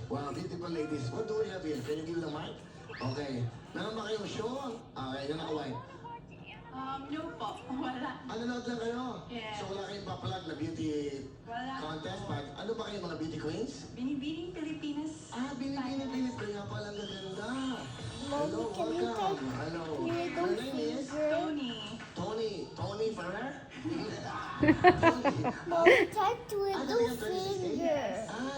Wow, beautiful ladies. What do we have here? Can you give the mic? Okay. Meron ba kayong show? Okay, yun ang white. No po. Wala. Nanonood lang kayo? Yeah. So wala kayong papalag na beauty Wala. contest? Ano ba kayo mga beauty queens? Binibining Pilipinas. Binibining kaya pala ganda. Mommy, Hello, can you welcome. take Hello. middle Your name is? finger? Tony Ferrer? Mommy, take Ano middle yung 26K? finger.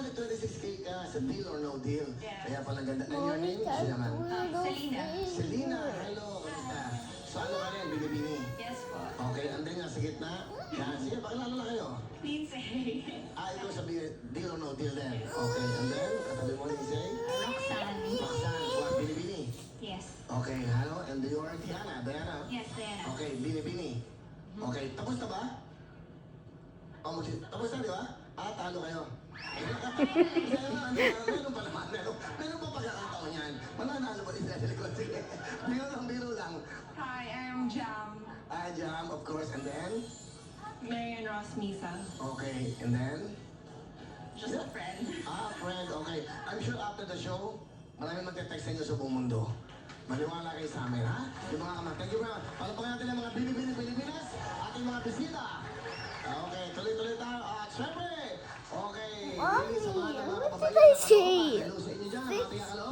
The 26K ka. Sa deal or no deal. Yeah. Kaya pala ganda. And your Mommy, name? take Sino naman? middle Selena. Selena, finger. hello. Kamusta? So ano ka rin? Binibini? Yes po. Okay, andun nga sa gitna. Yan, sige, pakilala na kayo. Lindsay. Ikaw sabihin, deal or no deal din. Okay, and then, katabi mo ni Zay. Roxanne. Roxanne, what, binibini? Yes. Okay, hello, and you are Diana. Yes, Diana. Okay, binibini. Okay, tapos na ba? Tapos na, di ba? Talo kayo. Meron pa naman, meron pa pagkakataon yan. Mananalo pa din sa likod. Sige, biro lang. Hi, I'm Jam. Jam, of course, and then? Marian Ross Misa. Okay, and then? Just a friend. Friend, okay. I'm sure after the show, maraming magte-text sa inyo sa buong mundo. Maniwala kayo sa amin, ha? Yung mga kamag. Thank you very much. Palapakan natin ang mga Binibining Pilipinas, ating mga bisita. Okay, tuloy-tuloy tayo. At syempre, okay. Mommy, sa mga what kababayan did I na say? hello sa inyo dyan. Fix Matiyak, hello.